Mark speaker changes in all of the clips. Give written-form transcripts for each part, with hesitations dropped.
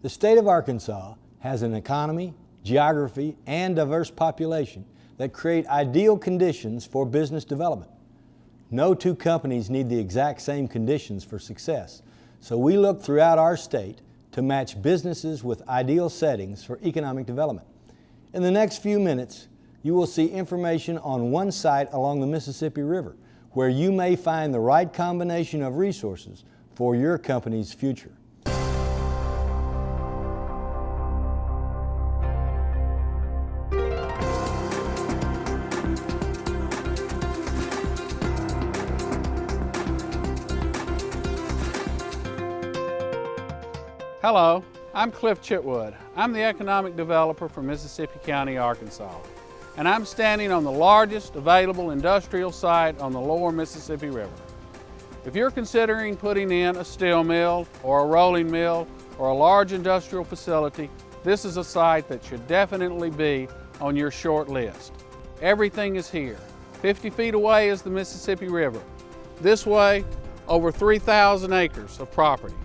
Speaker 1: The state of Arkansas has an economy, geography, and diverse population that create ideal conditions for business development. No two companies need the exact same conditions for success, so we look throughout our state to match businesses with ideal settings for economic development. In the next few minutes, you will see information on one site along the Mississippi River where you may find the right combination of resources for your company's future.
Speaker 2: Hello, I'm Cliff Chitwood. I'm the economic developer for Mississippi County, Arkansas, and I'm standing on the largest available industrial site on the lower Mississippi River. If you're considering putting in a steel mill or a rolling mill or a large industrial facility, this is a site that should definitely be on your short list. Everything is here. 50 feet away is the Mississippi River. This way, over 3,000 acres of property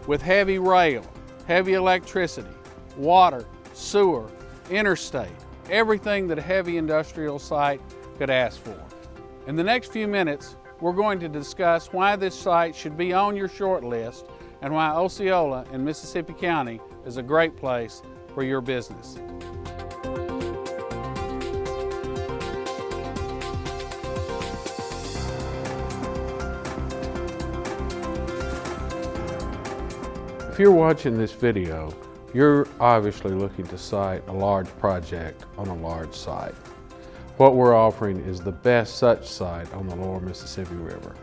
Speaker 2: with heavy rail, heavy electricity, water, sewer, interstate, everything that a heavy industrial site could ask for. In the next few minutes, we're going to discuss why this site should be on your short list and why Osceola in Mississippi County is a great place for your business. If you're watching this video, you're obviously looking to site a large project on a large site. What we're offering is the best such site on the lower Mississippi River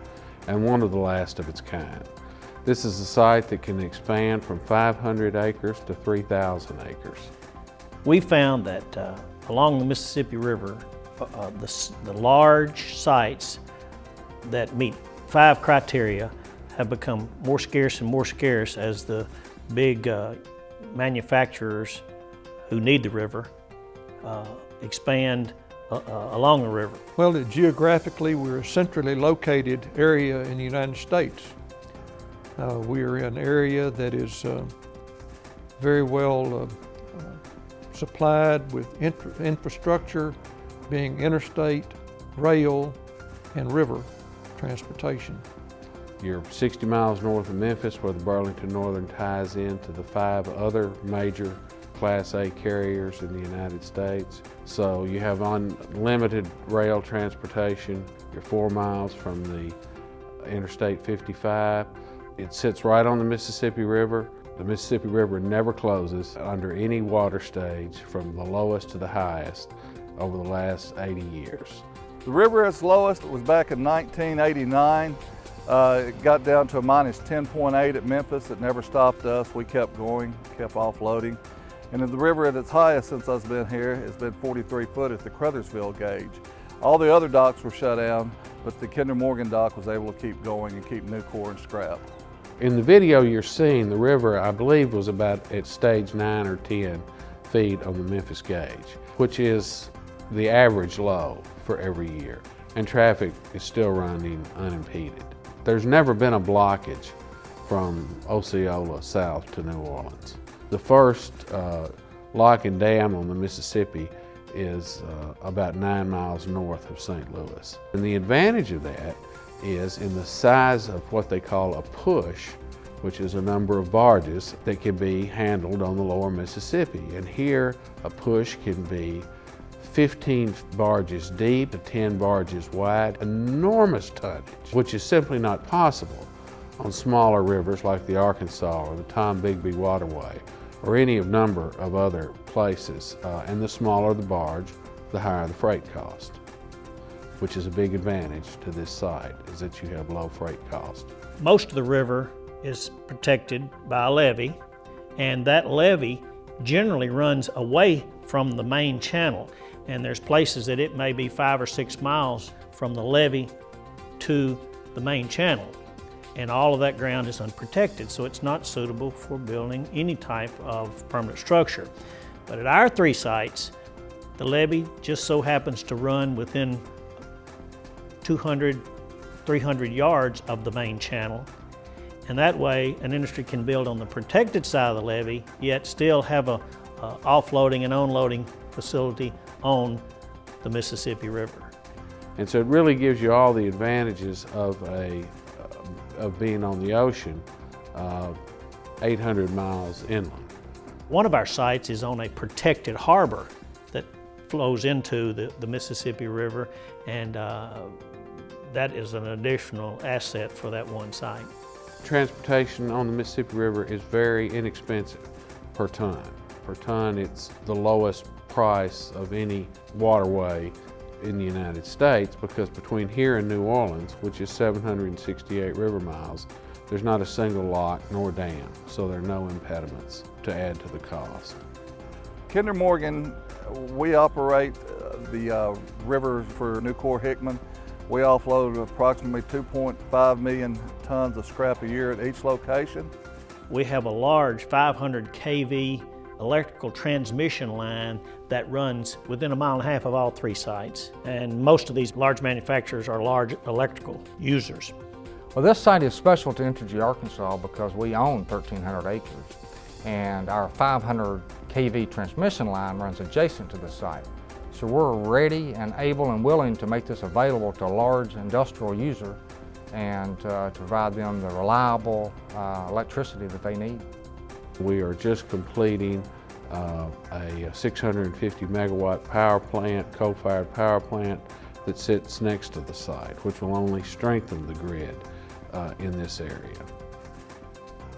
Speaker 2: and one of the last of its kind. This is a site that can expand from 500 acres to 3,000 acres.
Speaker 3: We found that along the Mississippi River, the large sites that meet 5 criteria have become more scarce and more scarce as the big manufacturers who need the river expand along the river.
Speaker 4: Well, geographically, we're a centrally located area in the United States. We're in an area that is very well supplied with infrastructure, being interstate, rail, and river transportation.
Speaker 2: You're 60 miles north of Memphis, where the Burlington Northern ties into the 5 other major Class A carriers in the United States. So you have unlimited rail transportation. You're 4 miles from the Interstate 55. It sits right on the Mississippi River. The Mississippi River never closes under any water stage from the lowest to the highest over the last 80 years.
Speaker 5: The river at its lowest was back in 1989. It got down to a minus 10.8 at Memphis. It never stopped us. We kept going, kept offloading. And the river at its highest since I've been here has been 43 foot at the Crothersville gauge. All the other docks were shut down, but the Kinder Morgan dock was able to keep going and keep new core and scrap.
Speaker 2: In the video you're seeing, the river, I believe, was about at stage 9 or 10 feet on the Memphis gauge, which is the average low for every year. And traffic is still running unimpeded. There's never been a blockage from Osceola south to New Orleans. The first lock and dam on the Mississippi is about 9 miles north of St. Louis. And the advantage of that is in the size of what they call a push, which is a number of barges that can be handled on the lower Mississippi. And here a push can be 15 barges deep to 10 barges wide, enormous tonnage, which is simply not possible on smaller rivers like the Arkansas or the Tom Bigby Waterway or any number of other places. And the smaller the barge, the higher the freight cost, which is a big advantage to this site, is that you have low freight cost.
Speaker 3: Most of the river is protected by a levee, and that levee generally runs away from the main channel. And there's places that it may be 5 or 6 miles from the levee to the main channel. And all of that ground is unprotected, so it's not suitable for building any type of permanent structure. But at our 3 sites, the levee just so happens to run within 200, 300 yards of the main channel. And that way, an industry can build on the protected side of the levee, yet still have a offloading and onloading facility on the Mississippi River.
Speaker 2: And so it really gives you all the advantages of being on the ocean 800 miles inland.
Speaker 3: One of our sites is on a protected harbor that flows into the Mississippi River, and that is an additional asset for that one site.
Speaker 2: Transportation on the Mississippi River is very inexpensive per ton. Per ton, it's the lowest price of any waterway in the United States, because between here and New Orleans, which is 768 river miles, there's not a single lock nor dam, so there are no impediments to add to the cost.
Speaker 5: Kinder Morgan, we operate the river for Nucor Hickman. We offload approximately 2.5 million tons of scrap a year at each location.
Speaker 3: We have a large 500 kV electrical transmission line that runs within 1.5 miles of all 3 sites. And most of these large manufacturers are large electrical users.
Speaker 6: Well, this site is special to Entergy Arkansas because we own 1,300 acres, and our 500 kV transmission line runs adjacent to the site. So we're ready and able and willing to make this available to a large industrial user and to provide them the reliable electricity that they need.
Speaker 2: We are just completing a 650 megawatt power plant, coal-fired power plant that sits next to the site, which will only strengthen the grid in this area.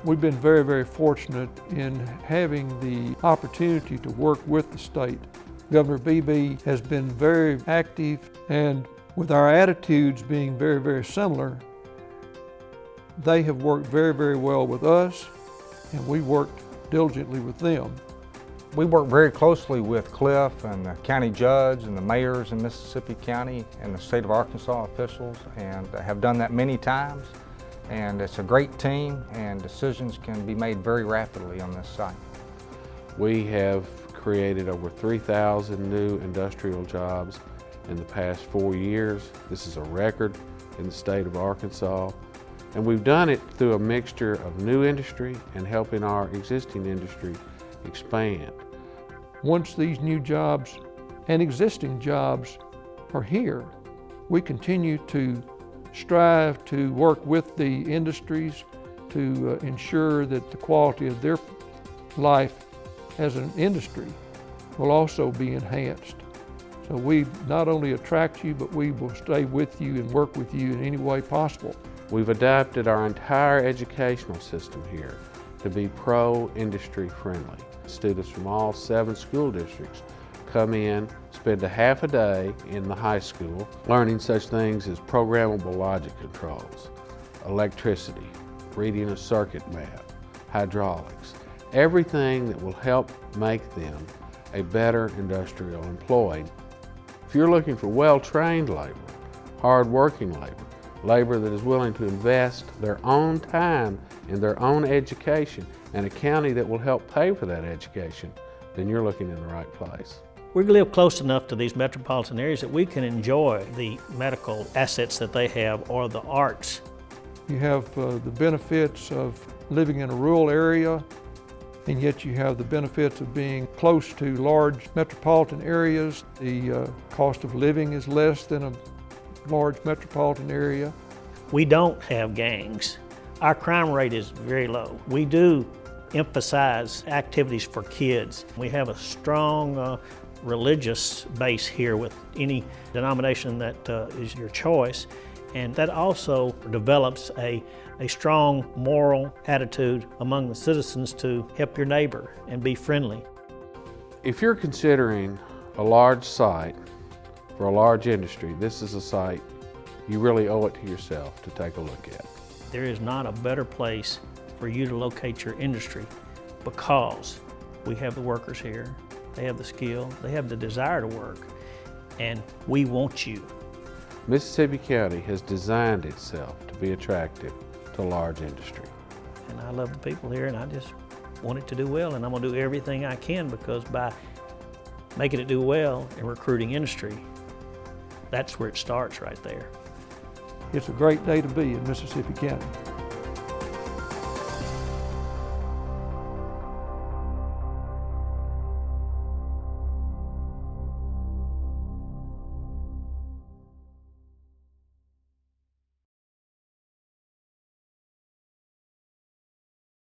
Speaker 4: We've been very, very fortunate in having the opportunity to work with the state. Governor Beebe has been very active, and with our attitudes being very, very similar, they have worked very, very well with us, and we worked diligently with them.
Speaker 6: We work very closely with Cliff and the county judge and the mayors in Mississippi County and the state of Arkansas officials, and have done that many times. And it's a great team, and decisions can be made very rapidly on this site.
Speaker 2: We have created over 3,000 new industrial jobs in the past 4 years. This is a record in the state of Arkansas. And we've done it through a mixture of new industry and helping our existing industry expand.
Speaker 4: Once these new jobs and existing jobs are here, we continue to strive to work with the industries to ensure that the quality of their life as an industry will also be enhanced. So we not only attract you, but we will stay with you and work with you in any way possible.
Speaker 2: We've adapted our entire educational system here to be pro-industry friendly. Students from all 7 school districts come in, spend a half a day in the high school learning such things as programmable logic controls, electricity, reading a circuit map, hydraulics, everything that will help make them a better industrial employee. If you're looking for well-trained labor, hard-working labor, labor that is willing to invest their own time in their own education, and a county that will help pay for that education, then you're looking in the right place.
Speaker 3: We live close enough to these metropolitan areas that we can enjoy the medical assets that they have, or the arts.
Speaker 4: You have the benefits of living in a rural area, and yet you have the benefits of being close to large metropolitan areas. The cost of living is less than a large metropolitan area.
Speaker 3: We don't have gangs. Our crime rate is very low. We do emphasize activities for kids. We have a strong religious base here with any denomination that is your choice, and that also develops a strong moral attitude among the citizens to help your neighbor and be friendly.
Speaker 2: If you're considering a large site for a large industry, this is a site you really owe it to yourself to take a look at.
Speaker 3: There is not a better place for you to locate your industry, because we have the workers here, they have the skill, they have the desire to work, and we want you.
Speaker 2: Mississippi County has designed itself to be attractive to large industry.
Speaker 3: And I love the people here, and I just want it to do well, and I'm gonna do everything I can, because by making it do well and recruiting industry, that's where it starts right there.
Speaker 4: It's a great day to be in Mississippi County.